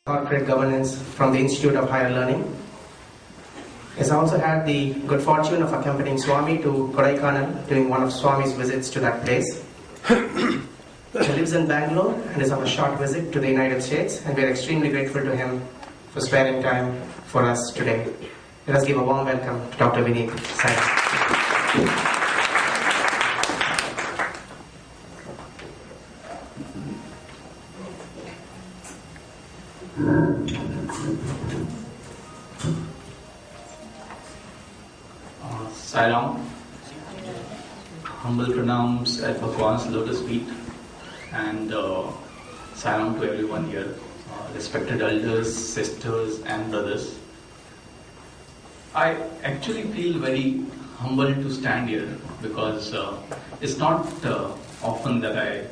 Corporate Governance from the Institute of Higher Learning. He has also had the good fortune of accompanying Swami to Kodaikanal during one of Swami's visits to that place. He lives in Bangalore and is on a short visit to the United States, and we are extremely grateful to him for sparing time for us today. Let us give a warm welcome to Dr. Vineet. Sairam, humble pranams at Bhagwan's lotus feet, and Sairam to everyone here, respected elders, sisters and brothers. I actually feel very humbled to stand here because it's not often that I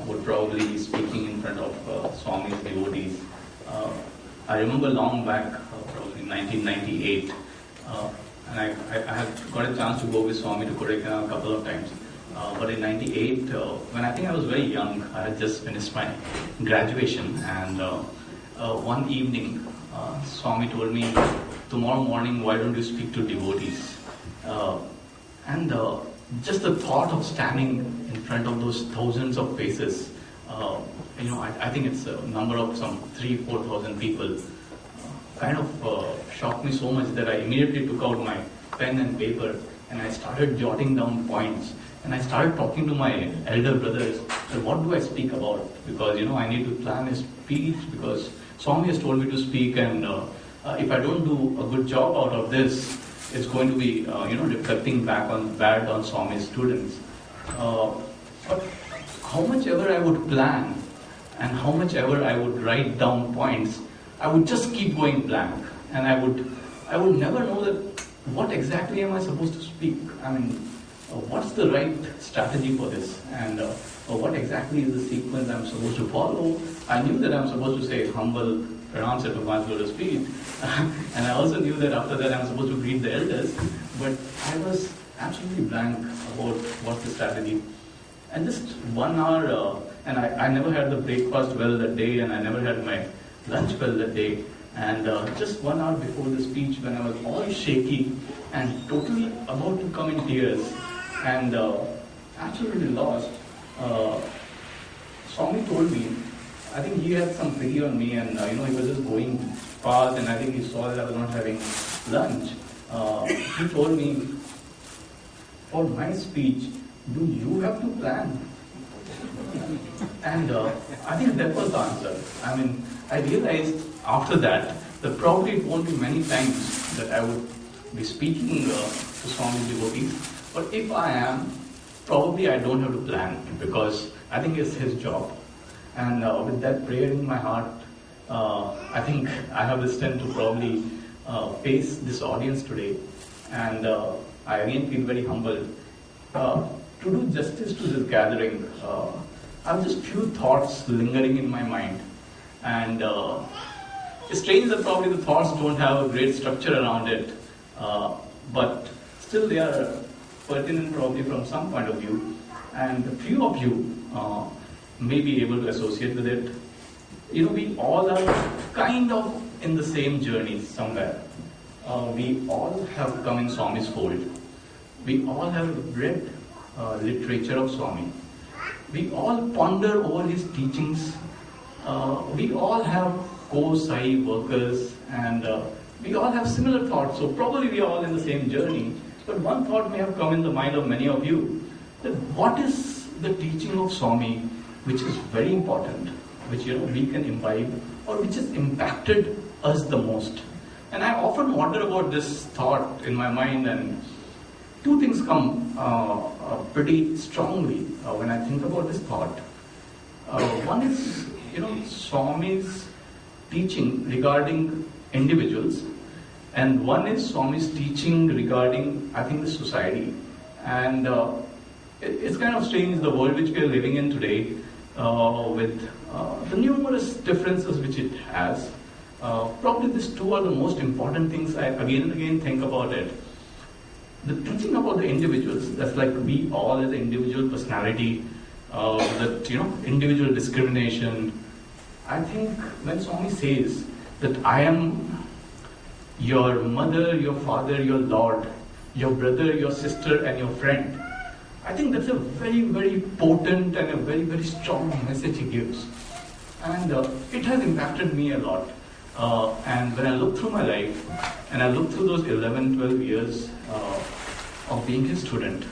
would probably be speaking in front of Swami's devotees. I remember long back, probably 1998, and I had got a chance to go with Swami to Kodaikanal a couple of times. But in 98, when I think I was very young, I had just finished my graduation, and one evening, Swami told me, tomorrow morning, why don't you speak to devotees? And just the thought of standing in front of those thousands of faces, I think it's a number of some 3,000-4,000 people, kind of shocked me so much that I immediately took out my pen and paper and I started jotting down points, and I started talking to my elder brothers, what do I speak about? Because I need to plan a speech, because Swami has told me to speak, and if I don't do a good job out of this, it's going to be reflecting back bad on Swami's students. But how much ever I would plan and how much ever I would write down points, I would just keep going blank, and I would never know that what exactly am I supposed to speak. I mean, what's the right strategy for this, and what exactly is the sequence I'm supposed to follow. I knew that I'm supposed to say humble pronouns at Bhagwan's lotus feet, and I also knew that after that I'm supposed to greet the elders, but I was absolutely blank about what's the strategy. And just 1 hour, and I never had the breakfast well that day, and I never had my lunch well that day, and just 1 hour before the speech, when I was all shaky and totally about to come in tears and absolutely lost, Swami told me, I think he had some pity on me, and he was just going fast, and I think he saw that I was not having lunch. He told me, for my speech, do you have to plan? And I think that was the answer. I mean, I realized after that probably it won't be many times that I would be speaking to Swami's devotees, but if I am, probably I don't have to plan, because I think it's his job. And with that prayer in my heart, I think I have the strength to probably face this audience today. And I again feel very humbled. To do justice to this gathering, I have just few thoughts lingering in my mind. And it's strange that probably the thoughts don't have a great structure around it, but still they are pertinent probably from some point of view. And a few of you may be able to associate with it. We all are kind of in the same journey somewhere. We all have come in Swami's fold. We all have read literature of Swami. We all ponder over his teachings. We all have co-sai workers, and we all have similar thoughts. So probably we are all in the same journey. But one thought may have come in the mind of many of you, that what is the teaching of Swami which is very important, which we can imbibe, or which has impacted us the most. And I often wonder about this thought in my mind, and two things come pretty strongly when I think about this thought. One is, Swami's teaching regarding individuals, and one is Swami's teaching regarding, I think, the society. And it's kind of strange, the world which we are living in today, with the numerous differences which it has. Probably these two are the most important things I again and again think about it. The teaching about the individuals, that's like we all as individual personality, that individual discrimination, I think when Swami says that I am your mother, your father, your Lord, your brother, your sister, and your friend, I think that's a very, very potent and a very, very strong message he gives. And it has impacted me a lot. And when I look through my life, and I look through those 11, 12 years of being his student,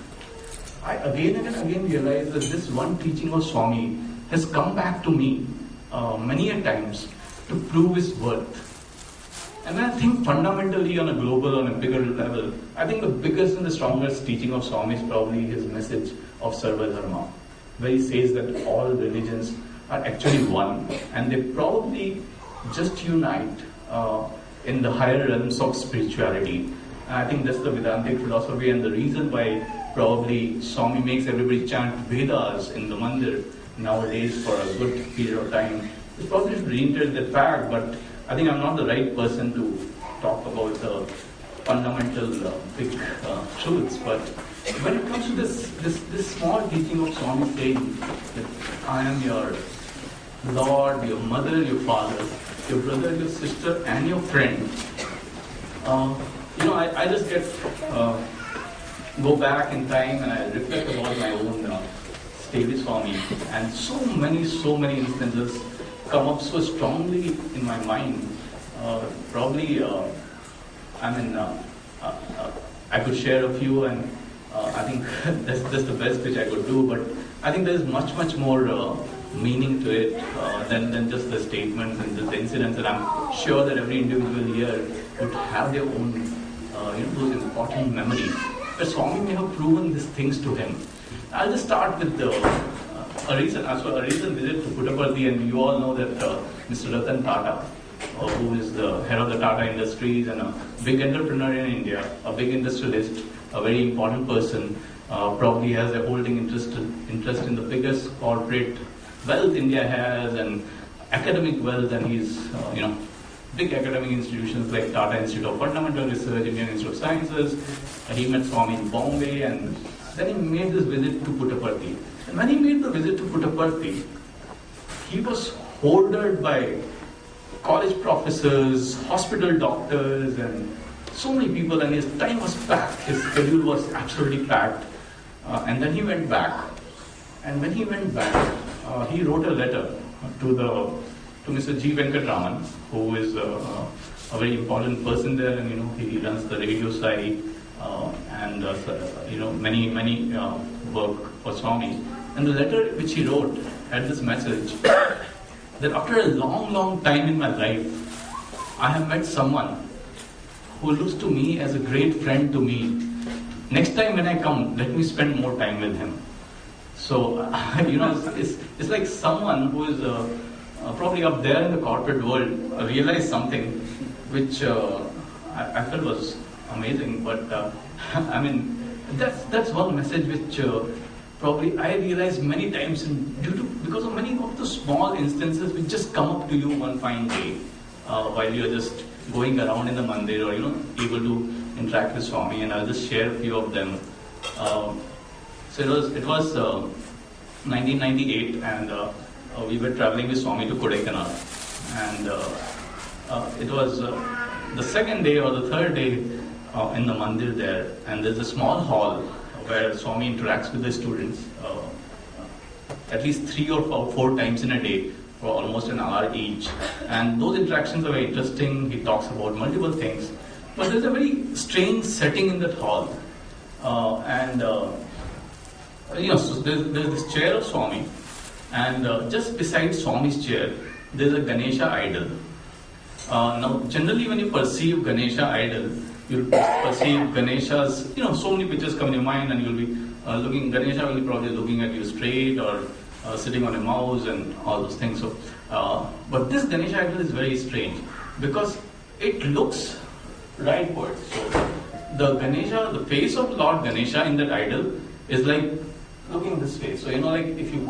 I again and again realize that this one teaching of Swami has come back to me many a times to prove his worth. And when I think fundamentally on a global, on a bigger level, I think the biggest and the strongest teaching of Swami is probably his message of Sarva Dharma, where he says that all religions are actually one, and they probably just unite in the higher realms of spirituality. And I think that's the Vedantic philosophy, and the reason why probably Swami makes everybody chant Vedas in the mandir nowadays for a good period of time. It's probably to reiterate that fact, but I think I'm not the right person to talk about the fundamental big truths. But when it comes to this small teaching of Swami saying that I am your Lord, your mother, your father, your brother, your sister, and your friend, I just go back in time and I reflect about my own stay with Swami, and so many instances come up so strongly in my mind. I could share a few, and I think that's the best which I could do. But I think there's much more meaning to it than just the statements and the incidents. And I'm sure that every individual here would have their own, those important memories. But Swami may have proven these things to him. I'll just start with a recent visit to Puttaparthi, and you all know that Mr. Ratan Tata, who is the head of the Tata Industries and a big entrepreneur in India, a big industrialist, a very important person, probably has a holding interest in the biggest corporate wealth India has and academic wealth, and he's big academic institutions like Tata Institute of Fundamental Research, Indian Institute of Sciences. He met Swami in Bombay, and then he made this visit to Puttaparthi. And when he made the visit to Puttaparthi, he was hoarded by college professors, hospital doctors, and so many people, and his time was packed. His schedule was absolutely packed. And then he went back. And when he went back, he wrote a letter to Mr. G. Venkatraman, who is a very important person there, and he runs the radio site and many work for Swami. And the letter which he wrote had this message that after a long time in my life, I have met someone who looks to me as a great friend to me. Next time when I come, let me spend more time with him. So, it's like someone who is probably up there in the corporate world realized something which I felt was amazing. But that's one message which probably I realized many times, because of many of the small instances which just come up to you one fine day while you're just going around in the mandir or able to interact with Swami, and I'll just share a few of them. So it was 1998, and we were traveling with Swami to Kodaikanal, and it was the second day or the third day in the mandir there, and there's a small hall where Swami interacts with the students at least 3 or 4 times in a day for almost an hour each, and those interactions are very interesting. He talks about multiple things, but there's a very strange setting in that hall, so there's this chair of Swami, and just beside Swami's chair there's a Ganesha idol. Now generally when you perceive Ganesha idol, you'll perceive Ganesha's, so many pictures come in your mind, and you'll be looking, Ganesha will be probably looking at you straight or sitting on a mouse and all those things. So, but this Ganesha idol is very strange because it looks rightward. So the Ganesha, the face of Lord Ganesha in that idol is like looking this way. So if you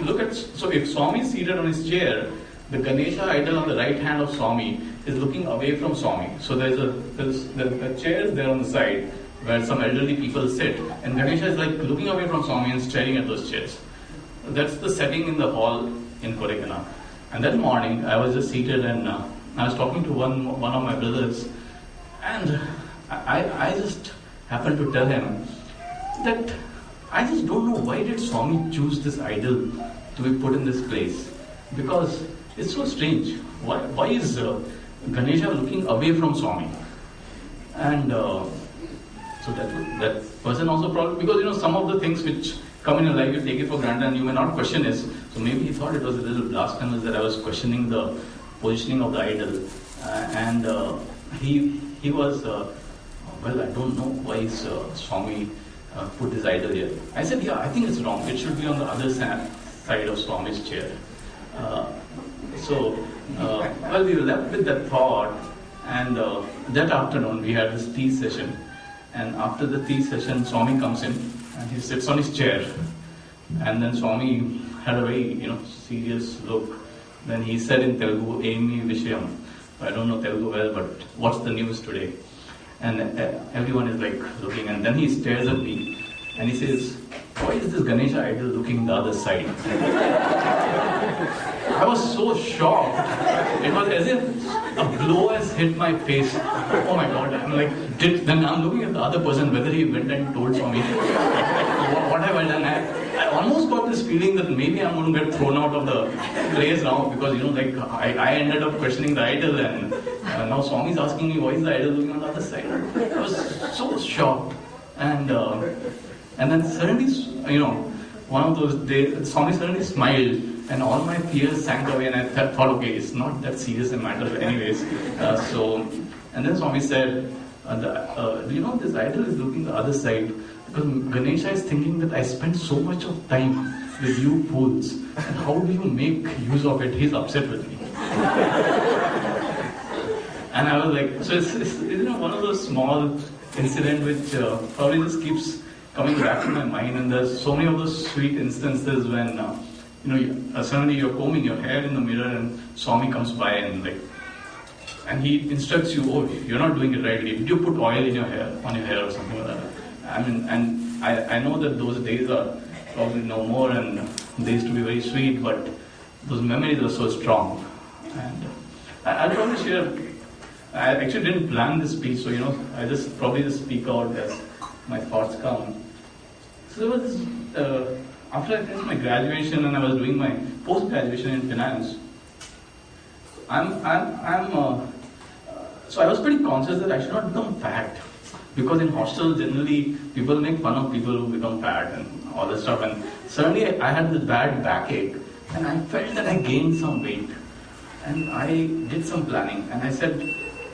look at, so if Swami is seated on his chair, the Ganesha idol on the right hand of Swami is looking away from Swami. So there's a chairs there on the side where some elderly people sit, and Ganesha is like looking away from Swami and staring at those chairs. That's the setting in the hall in Kodaikanal. And that morning, I was just seated and I was talking to one of my brothers, and I just happened to tell him that I just don't know why did Swami choose this idol to be put in this place, because it's so strange. Why is Ganesha looking away from Swami? And so that person also probably, because some of the things which come in your life you take it for granted and you may not question it. So maybe he thought it was a little blasphemous that I was questioning the positioning of the idol, and he was well, I don't know why is Swami put this idol here. I said, yeah, I think it's wrong. It should be on the other side of Swami's chair. Well, we were left with that thought, and that afternoon we had this tea session, and after the tea session, Swami comes in and he sits on his chair, and then Swami had a very serious look. Then he said in Telugu, Amy Vishayam. I don't know Telugu well, but what's the news today? And everyone is like looking, and then he stares at me and he says, why is this Ganesha idol looking the other side? I was so shocked. It was as if a blow has hit my face. Oh my God. I'm like, then I'm looking at the other person, whether he went and told Swami, what have I done? I almost got this feeling that maybe I'm going to get thrown out of the place now, because I ended up questioning the idol, and now Swami is asking me why is the idol looking on the other side. I was so shocked, and then suddenly, one of those days, Swami suddenly smiled, and all my fears sank away, and I thought, okay, it's not that serious a matter anyways. And then Swami said, this idol is looking the other side, because Ganesha is thinking that I spent so much of time with you fools, and how do you make use of it? He's upset with me. And I was like, so it's one of those small incidents which probably just keeps coming back to my mind, and there's so many of those sweet instances when suddenly you're combing your hair in the mirror and Swami comes by and he instructs you, oh, you're not doing it rightly. Did you put oil in your hair, on your hair or something like that? I mean, and I know that those days are probably no more, and they used to be very sweet, but those memories are so strong. And I'll probably share, I actually didn't plan this speech, so I probably just speak out as my thoughts come. So there was this, after I finished my graduation and I was doing my post-graduation in finance, so I was pretty conscious that I should not become fat, because in hostel generally people make fun of people who become fat and all this stuff, and suddenly I had this bad backache and I felt that I gained some weight, and I did some planning and I said,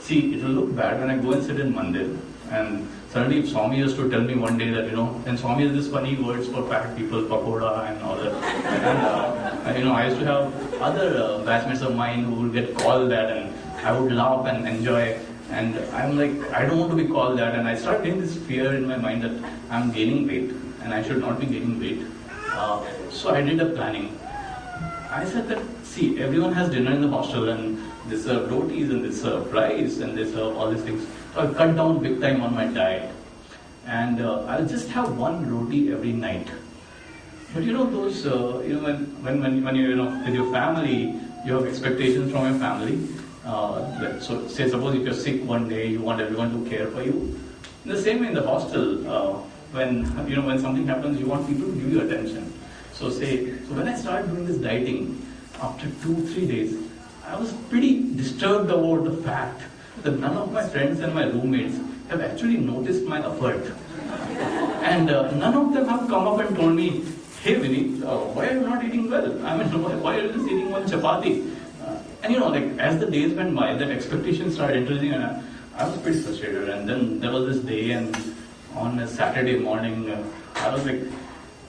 see, it will look bad when I go and sit in Mandir. And suddenly Swami used to tell me one day that, and Swami has this funny words for fat people, pakoda and all that. And I used to have other batchmates of mine who would get called that, and I would laugh and enjoy. And I'm like, I don't want to be called that. And I started getting this fear in my mind that I'm gaining weight and I should not be gaining weight. So I did a planning. I said that, see, everyone has dinner in the hostel, and they serve rotis and they serve rice and they serve all these things. So I'll cut down big time on my diet, and I'll just have one roti every night. But those, when you're with your family, you have expectations from your family. So say suppose if you're sick one day, you want everyone to care for you. In the same way in the hostel, when something happens, you want people to give you attention. So when I started doing this dieting, after 2-3 days, I was pretty disturbed about the fact that none of my friends and my roommates have actually noticed my effort. And none of them have come up and told me, hey Vineet, why are you not eating well? I mean, why are you just eating one chapati? And as the days went by, that expectation started increasing, and I was pretty frustrated. And then there was this day, and on a Saturday morning, I was like,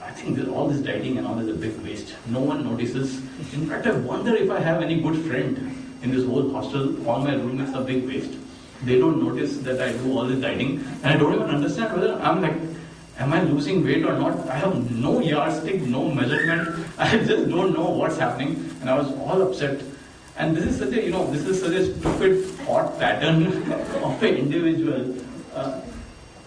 I think all this dieting and all is a big waste. No one notices. In fact, I wonder if I have any good friend in this whole hostel. All my roommates are big waste. They don't notice that I do all this dieting, and I don't even understand whether am I losing weight or not? I have no yardstick, no measurement. I just don't know what's happening, and I was all upset. And this is such a stupid thought pattern of an individual.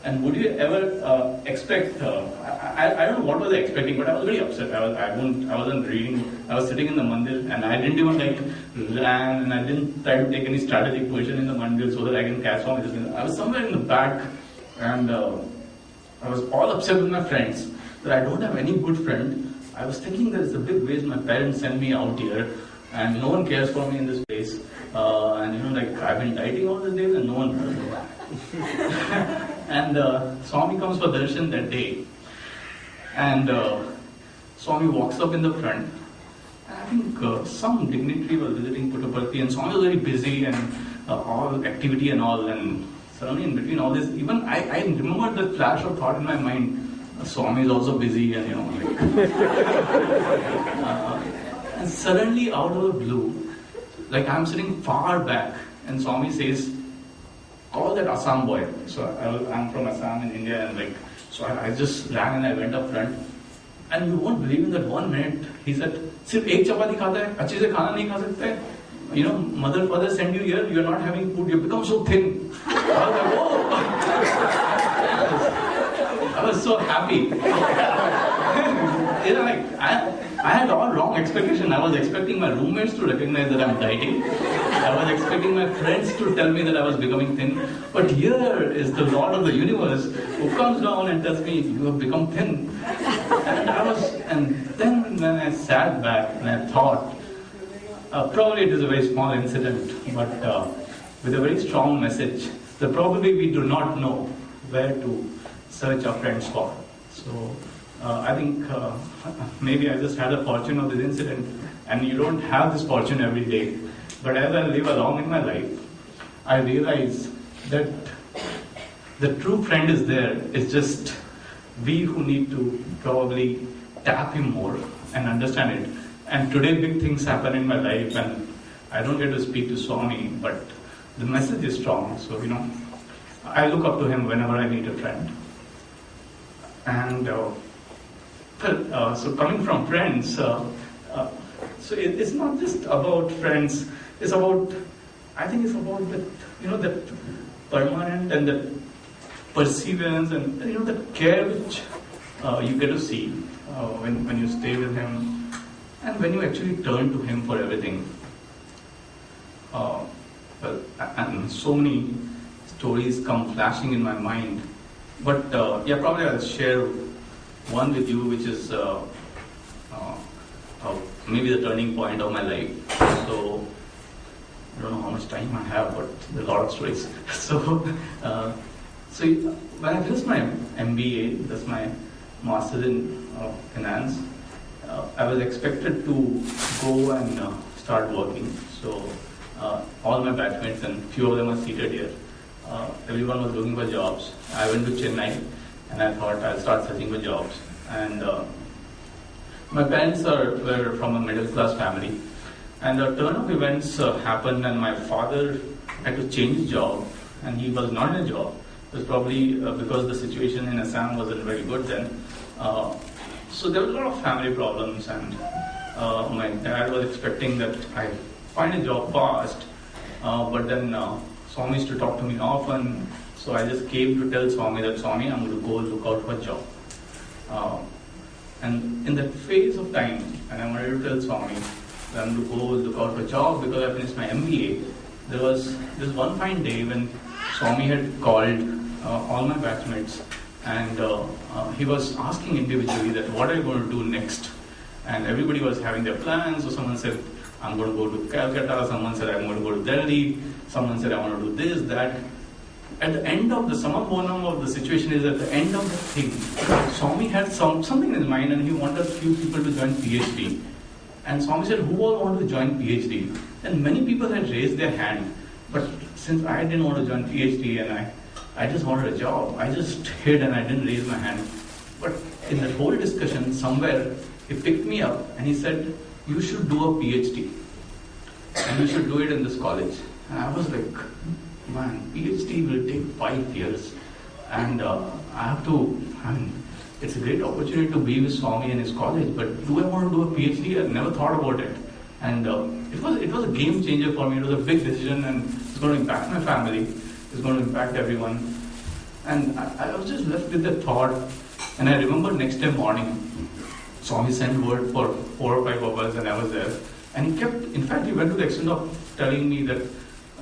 And would you ever expect? I don't know what was I expecting, but I was very upset. I wasn't reading. I was sitting in the mandir, and I didn't even ran, and I didn't try to take any strategic position in the mandir so that I can catch Swami. I was somewhere in the back, and I was all upset with my friends that I don't have any good friend. I was thinking that it's a big waste. My parents sent me out here, and no one cares for me in this place. And I've been dieting all these days, and no one cares for me. And Swami comes for darshan that day, and Swami walks up in the front. I think some dignitary was visiting Puttaparthi, and Swami was very busy and all activity and all. And suddenly, in between all this, even I remember the flash of thought in my mind. Swami is also busy, and and suddenly, out of the blue, I'm sitting far back, and Swami says, "Call that Assam boy." So I'm from Assam in India, and so I just ran and I went up front. And you won't believe in that 1 minute, he said, "Sirf ek chapati khata hai, अच्छे से खाना नहीं खा सकते. Mother, father send you here, you're not having food, you become so thin." I was like, "Oh." I was so happy. I had all wrong expectation. I was expecting my roommates to recognize that I'm dieting. I was expecting my friends to tell me that I was becoming thin. But here is the Lord of the universe who comes down and tells me, "You have become thin." And then when I sat back and I thought, probably it is a very small incident, but with a very strong message that probably we do not know where to search our friends for. So I think maybe I just had a fortune of this incident, and you don't have this fortune every day. But as I live along in my life, I realize that the true friend is there. It's just we who need to probably tap him more and understand it. And today big things happen in my life, and I don't get to speak to Swami, but the message is strong. So I look up to him whenever I meet a friend. And so coming from friends, so it's not just about friends. It's about, I think it's about that permanent and that perseverance and the care which you get to see when you stay with him, and when you actually turn to him for everything. And so many stories come flashing in my mind. But probably I'll share one with you, which is maybe the turning point of my life. So I don't know how much time I have, but there are a lot of stories. So when I finished my MBA, that's my master's in finance, I was expected to go and start working. So all my batchmates, and few of them are seated here. Everyone was looking for jobs. I went to Chennai, and I thought I'll start searching for jobs. And my parents were from a middle class family, and the turn of events happened, and my father had to change his job, and he was not in a job. It was probably because the situation in Assam wasn't very good then. So there was a lot of family problems, and my dad was expecting that I find a job fast, but then Swami used to talk to me often, so I just came to tell Swami that, "Swami, I'm going to go look out for a job." And in that phase of time, and I wanted to tell Swami that I'm going to go look out for a job because I finished my MBA, there was this one fine day when Swami had called all my batchmates, and he was asking individually that what are you going to do next? And everybody was having their plans. So someone said, "I'm going to go to Calcutta." Someone said, "I'm going to go to Delhi." Someone said, "I want to do this, that." At the end of the summa bonum of the situation is at the end of the thing, Swami had something in his mind, and he wanted a few people to join PhD. And Swami said, "Who all want to join PhD?" And many people had raised their hand, but since I didn't want to join PhD and I just wanted a job, I just hid and I didn't raise my hand. But in that whole discussion, somewhere he picked me up and he said, "You should do a PhD, and you should do it in this college." And I was like, "Man, PhD will take 5 years, and it's a great opportunity to be with Swami in his college, but do I want to do a PhD? I never thought about it." And it was a game changer for me. It was a big decision, and it's going to impact my family. It's going to impact everyone. And I was just left with that thought. And I remember next day morning, Swami sent word for 4 or 5 of us, and I was there. And he kept, in fact, he went to the extent of telling me that,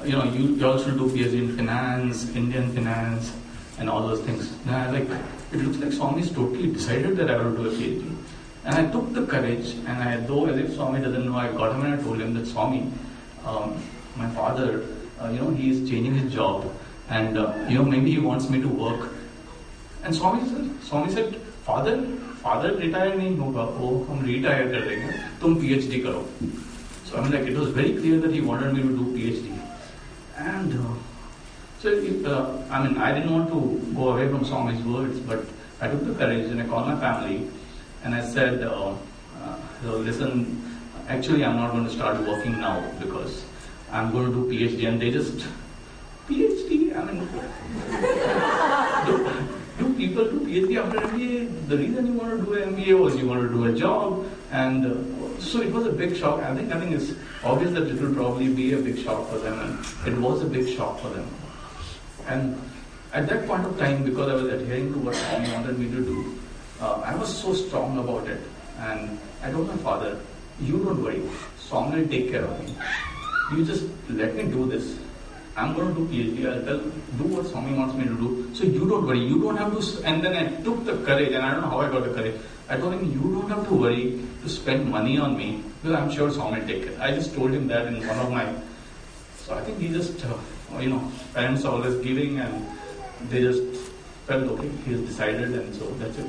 you all should do PhD in finance, Indian finance, and all those things. And I was like, it looks like Swami's totally decided that I will do a PhD. And I took the courage, and though as if Swami doesn't know, I got him and I told him that Swami, my father, he is changing his job, and maybe he wants me to work. And Swami said, father retire nahi hoga, hum retire kar denge, tum PhD karo. So it was very clear that he wanted me to do PhD. And I didn't want to go away from Swami's words, but I took the courage and I called my family and I said, listen, actually I'm not going to start working now because I'm going to do PhD. And they just, PhD? Do people do PhD after MBA? The reason you want to do an MBA was you want to do a job. And so it was a big shock. I think it's obvious that it will probably be a big shock for them, and it was a big shock for them. And at that point of time, because I was adhering to what Swami wanted me to do, I was so strong about it. And I told my father, you don't worry, Swami will take care of me. You just let me do this. I'm going to do PhD, I'll do what Swami wants me to do. So you don't worry, you don't have to. And then I took the courage, and I don't know how I got the courage. I told him, you don't have to worry to spend money on me, because I'm sure Swami will take it. I just told him that in one of my. So I think he just, parents are always giving, and they just felt, okay, he has decided, and so that's it.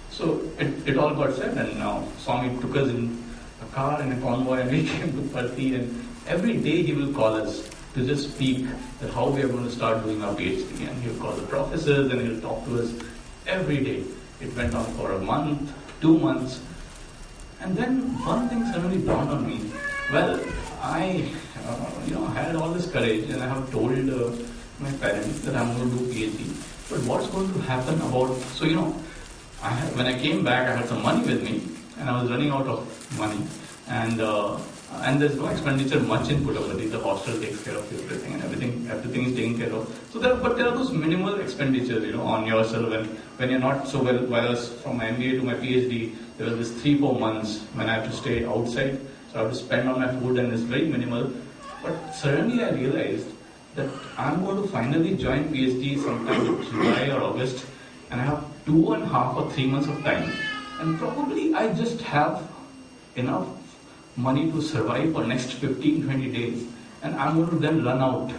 So it all got said, and now Swami took us in a car in a convoy, and we came to Parthi, and every day he will call us to just speak that how we are going to start doing our PhD, and he'll call the professors and he'll talk to us every day. It went on for a month, 2 months, and then one thing suddenly dawned on me. Well, I had all this courage, and I have told my parents that I'm going to do PhD. But what's going to happen about? So when I came back, I had some money with me, and I was running out of money, and there's no expenditure much in Puttaparthi. The hostel takes care of everything, and everything is taken care of. So there are those minimal expenditures, on yourself, and when you're not so well. While I was from my MBA to my PhD, there was this 3-4 months when I have to stay outside, so I have to spend on my food, and it's very minimal. But suddenly I realized that I'm going to finally join PhD sometime in July or August, and I have 2.5 or 3 months of time, and probably I just have enough money to survive for next 15-20 days, and I'm going to then run out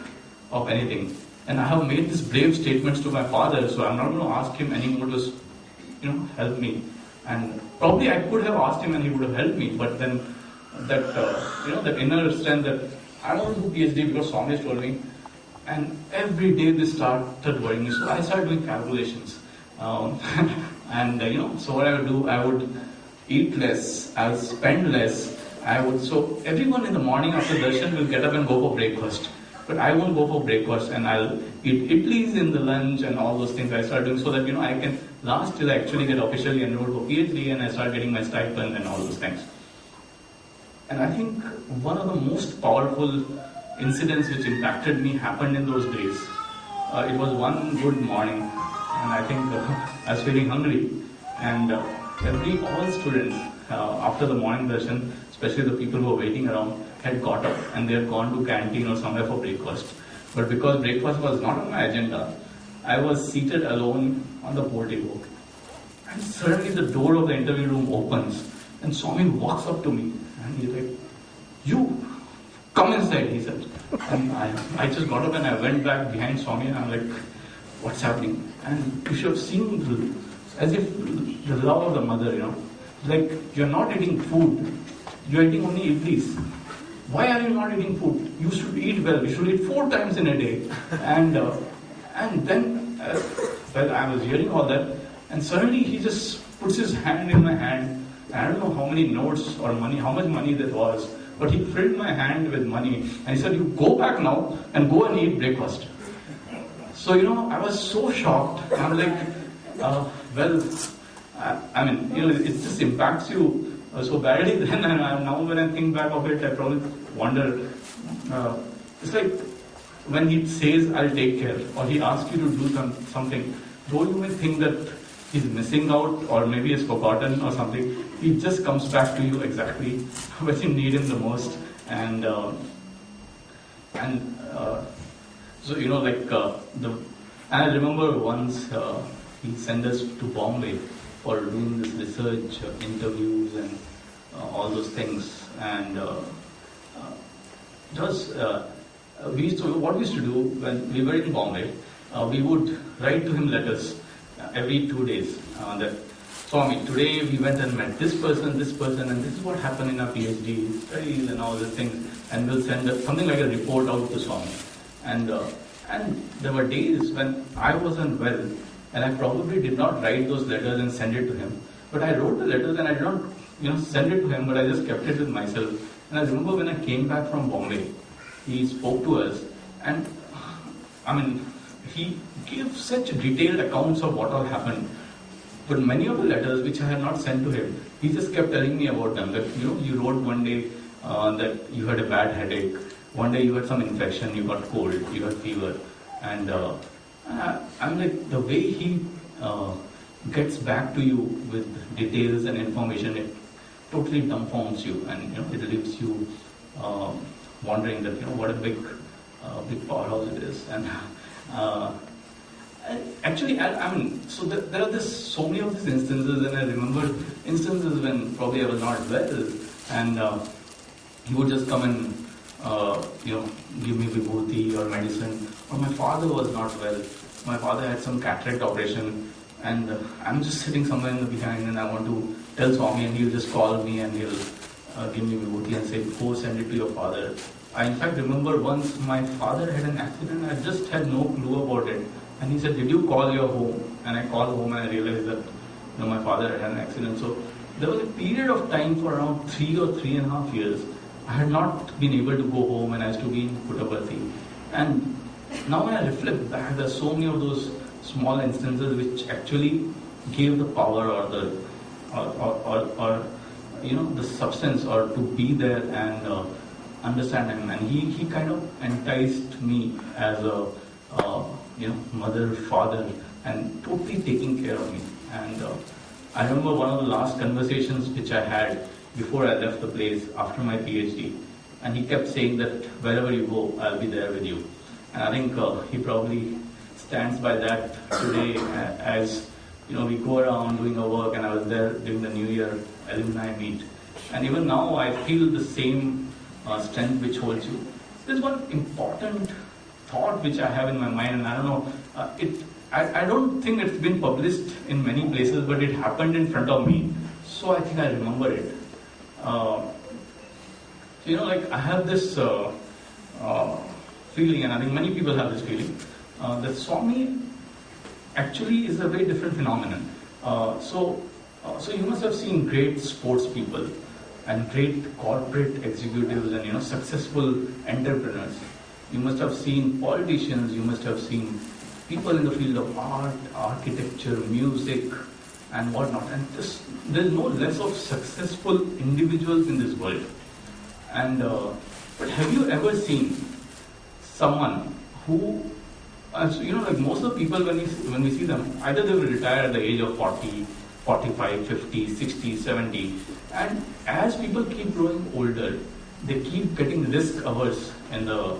of anything. And I have made these brave statements to my father, so I'm not going to ask him anymore to help me. And probably I could have asked him and he would have helped me, but then that inner strength that I want to do PhD because Swami has told me, and every day this started worrying me. So I started doing calculations, so what I would do, I would eat less, I would spend less. So everyone in the morning after darshan will get up and go for breakfast. But I won't go for breakfast, and I'll eat idlis in the lunch and all those things I start doing so that, I can last till I actually get officially enrolled for PhD and I start getting my stipend and all those things. And I think one of the most powerful incidents which impacted me happened in those days. It was one good morning, and I think I was feeling hungry, and all students after the morning darshan, especially the people who were waiting around, had got up and they had gone to canteen or somewhere for breakfast. But because breakfast was not on my agenda, I was seated alone on the portico. And suddenly the door of the interview room opens and Swami walks up to me and he's like, "You, come inside," he said. And I just got up and I went back behind Swami and I'm like, "What's happening?" And you should have seen as if the love of the mother, like, you're not eating food, you're eating only idlis. Why are you not eating food? You should eat well. You should eat 4 times in a day. And then, I was hearing all that, and suddenly he just puts his hand in my hand. I don't know how many notes or money, how much money that was, but he filled my hand with money, and he said, "You go back now and go and eat breakfast." So, I was so shocked. I'm like, it just impacts you so badly then, and now when I think back of it, I probably wonder, it's like, when he says, I'll take care, or he asks you to do something, though you may think that he's missing out or maybe he's forgotten or something, he just comes back to you exactly when you need him the most. And so, and I remember once he sent us to Bombay for doing this research, interviews and all those things. And it was, what we used to do when we were in Bombay, we would write to him letters every 2 days that, Swami, today we went and met this person, and this is what happened in our PhD studies and all these things, and we'll send something like a report out to Swami. And there were days when I wasn't well, and I probably did not write those letters and send it to him. But I wrote the letters and I did not, send it to him, but I just kept it with myself. And I remember when I came back from Bombay, he spoke to us, and he gave such detailed accounts of what all happened. But many of the letters which I had not sent to him, he just kept telling me about them. That you wrote one day that you had a bad headache. One day you had some infection, you got cold, you had fever, and I'm like, the way he gets back to you with details and information, it totally dumbfounds you, and it leaves you wondering that what a big powerhouse it is. And actually, so there are so many of these instances, and I remember instances when probably I was not well, and he would just come and give me vibhuti or medicine. Or my father was not well. My father had some cataract operation, and I'm just sitting somewhere in the behind, and I want to tell Swami, and he'll just call me and he'll give me vibhuti and say, go send it to your father. I in fact remember once my father had an accident. I just had no clue about it, and he said, did you call your home? And I called home and I realized that my father had an accident. So there was a period of time for around 3 or 3.5 years I had not been able to go home, and I used to be in Puttaparthi. And now when I reflect back, there are so many of those small instances which actually gave the power or the the substance or to be there and understand him. And he kind of enticed me as a mother, father, and totally taking care of me. And I remember one of the last conversations which I had before I left the place after my PhD, and he kept saying that wherever you go, I'll be there with you. And I think he probably stands by that today as we go around doing our work, and I was there during the New Year alumni meet. And even now I feel the same strength which holds you. There's one important thought which I have in my mind, and I don't know, I don't think it's been published in many places, but it happened in front of me, so I think I remember it. I have this feeling, and I think many people have this feeling, that Swami actually is a very different phenomenon. So you must have seen great sports people and great corporate executives and successful entrepreneurs. You must have seen politicians, you must have seen people in the field of art, architecture, music, and whatnot. And there's no less of successful individuals in this world. And but have you ever seen someone who, most of the people when we see them, either they will retire at the age of 40, 45, 50, 60, 70, and as people keep growing older, they keep getting risk averse in the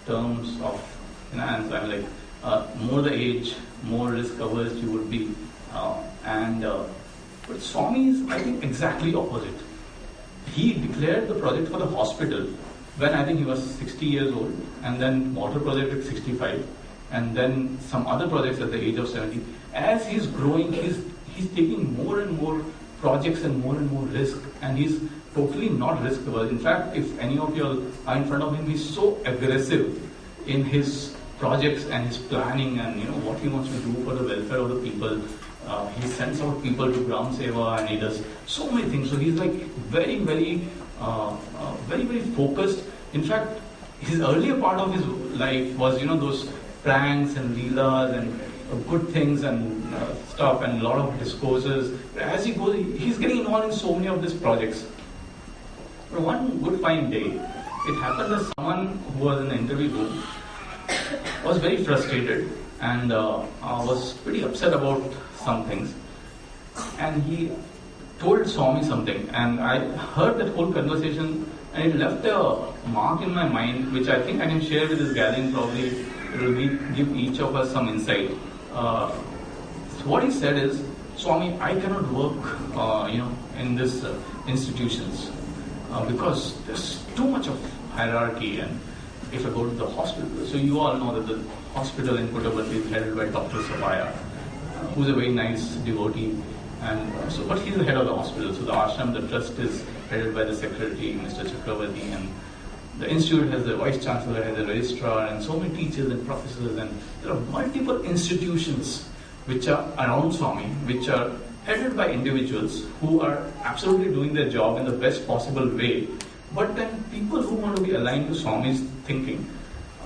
terms of finance. I'm like, more the age, more risk averse you would be. But Swami is, I think, exactly opposite. He declared the project for the hospital when I think he was 60 years old, and then water project at 65, and then some other projects at the age of 70. As he's growing, he's taking more and more projects and more risk, and he's totally not risk averse. In fact, if any of you are in front of him, he's so aggressive in his projects and his planning and what he wants to do for the welfare of the people. He sends out people to Gram Seva, and he does so many things. So he's like very, very focused. In fact, his earlier part of his life was those pranks and leelas and good things and stuff and a lot of discourses. But as he goes, he's getting involved in so many of these projects. But one good fine day, it happened that someone who was in the interview room I was very frustrated and I was pretty upset about some things. And he told Swami something, and I heard that whole conversation, and it left a mark in my mind, which I think I can share with this gathering. Probably it will give each of us some insight. So what he said is, Swami, I cannot work, in this institutions because there's too much of hierarchy. And if I go to the hospital, so you all know that the hospital in Puttaparthi is headed by Dr. Sathya, who's a very nice devotee. And but he's the head of the hospital. So the ashram, the trust is headed by the secretary, Mr. Chakravarti, and the institute has the vice chancellor, has a registrar, and so many teachers and professors. And there are multiple institutions which are around Swami, which are headed by individuals who are absolutely doing their job in the best possible way. But then people who want to be aligned to Swami's thinking,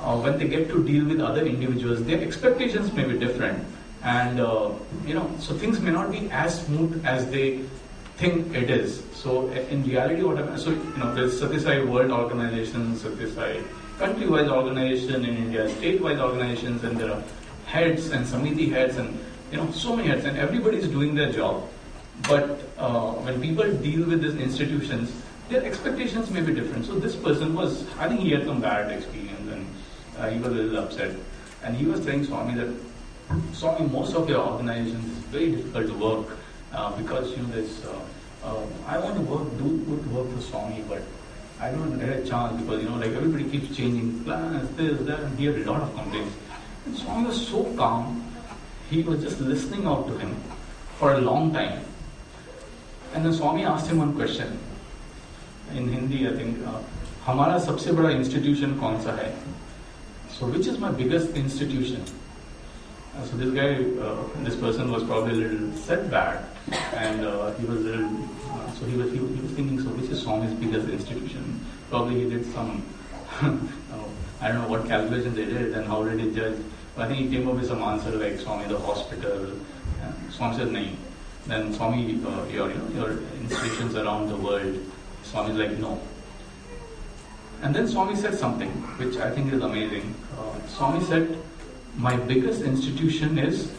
when they get to deal with other individuals, their expectations may be different. And, so things may not be as smooth as they think it is. So in reality, there's Sathya Sai World Organization, Sathya Sai country-wise organization in India, state-wise organizations, and there are heads and Samiti heads and, so many heads, and everybody is doing their job. But when people deal with these institutions, their expectations may be different. So this person I think he had some bad experience, and he was a little upset. And he was telling Swami that, Swami, most of your organizations is very difficult to work because there's. I want to do good work for Swami, but I don't get a chance because everybody keeps changing plans, this, that, and he had a lot of complaints. And Swami was so calm. He was just listening out to him for a long time. And then Swami asked him one question in Hindi, I think. "Hamara sabse bada institution kaun sa hai?" So, which is my biggest institution? So this person was probably a little set back, and he was a little. He was thinking. So which is Swami's biggest institution? Probably he did some. I don't know what calculations they did and how did he judge. But I think he came up with some answer like Swami the hospital. Swami said nahi. Then Swami your institutions around the world. Swami is like no. And then Swami said something which I think is amazing. Swami said, my biggest institution is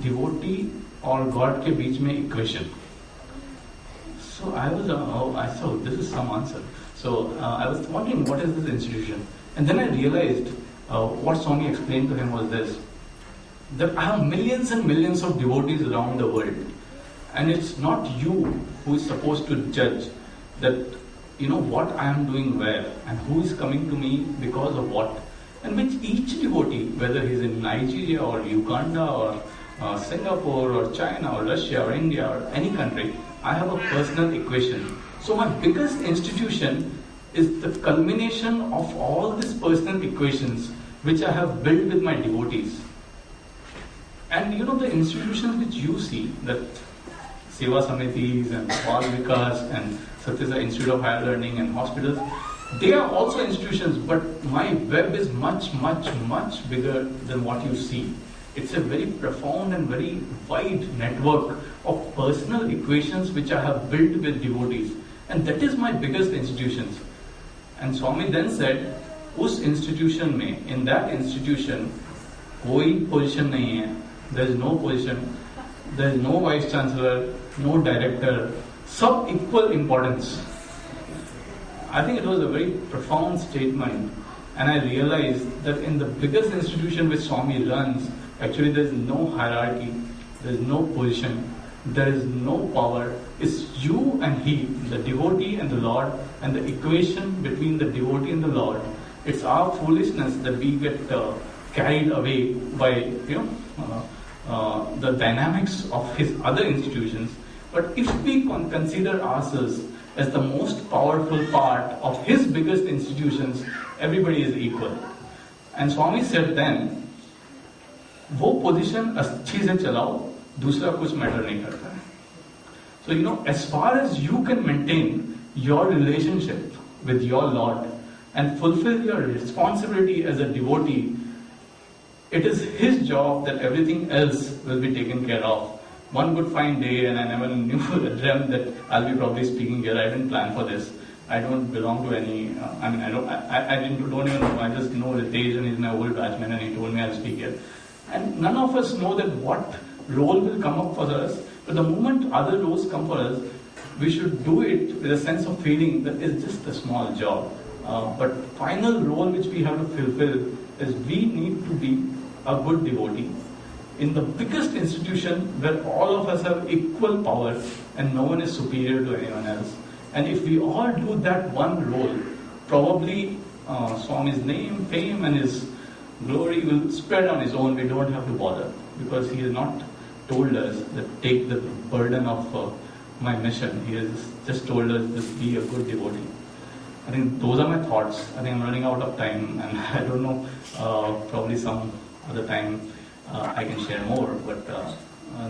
devotee or God ke beech mein equation. So I thought this is some answer. So I was wondering what is this institution, and then I realized what Swami explained to him was this: that I have millions and millions of devotees around the world, and it's not you who is supposed to judge that what I am doing where and who is coming to me because of what. And which each devotee, whether he's in Nigeria or Uganda or Singapore or China or Russia or India or any country, I have a personal equation. So my biggest institution is the culmination of all these personal equations which I have built with my devotees. And the institutions which you see, that Seva Samitis and Bal Vikas and Sathya Sai Institute of Higher Learning and hospitals, they are also institutions, but my web is much, much, much bigger than what you see. It's a very profound and very wide network of personal equations which I have built with devotees. And that is my biggest institutions. And Swami then said, उस institution में, in that institution, कोई position नहीं है. There is no position. There is no vice chancellor, no director. Sub equal importance. I think it was a very profound statement, and I realized that in the biggest institution which Swami runs, actually there is no hierarchy, there is no position, there is no power. It's you and he, the devotee and the Lord, and the equation between the devotee and the Lord. It's our foolishness that we get carried away by the dynamics of his other institutions. But if we consider ourselves as the most powerful part of his biggest institutions, everybody is equal. And Swami said then, वो position अच्छी से चलाओ, दूसरा कुछ matter नहीं करता है. So as far as you can maintain your relationship with your Lord and fulfill your responsibility as a devotee, it is his job that everything else will be taken care of. One good fine day, and I never dreamt that I'll be probably speaking here. I didn't plan for this. I don't belong to any. I don't even know. I just know Ritesh, and he's my old batchman, and he told me I'll speak here. And none of us know that what role will come up for us. But the moment other roles come for us, we should do it with a sense of feeling that it's just a small job. But final role which we have to fulfill is we need to be a good devotee in the biggest institution where all of us have equal power and no one is superior to anyone else. And if we all do that one role, probably Swami's name, fame and his glory will spread on his own. We don't have to bother, because he has not told us that take the burden of my mission. He has just told us just be a good devotee. I think those are my thoughts. I think I'm running out of time, and I don't know, probably some other time I can share more, but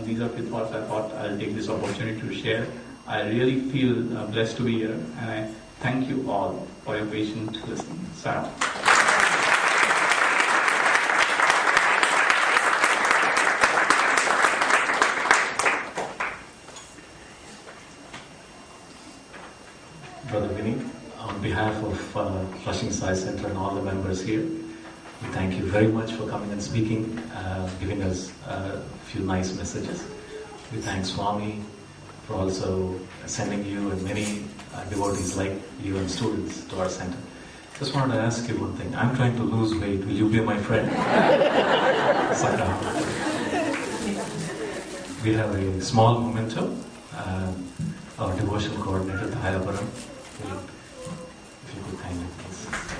these are the thoughts I thought I'll take this opportunity to share. I really feel blessed to be here, and I thank you all for your patient listening. Sarah. Brother Vineet, on behalf of Flushing Sai Center and all the members here, we thank you very much for coming and speaking, giving us a few nice messages. We thank Swami for also sending you and many devotees like you and students to our center. Just wanted to ask you one thing. I'm trying to lose weight. Will you be my friend? Sathya. We have a small memento. Our devotion coordinator, Tahayapuram. If you could kindly please.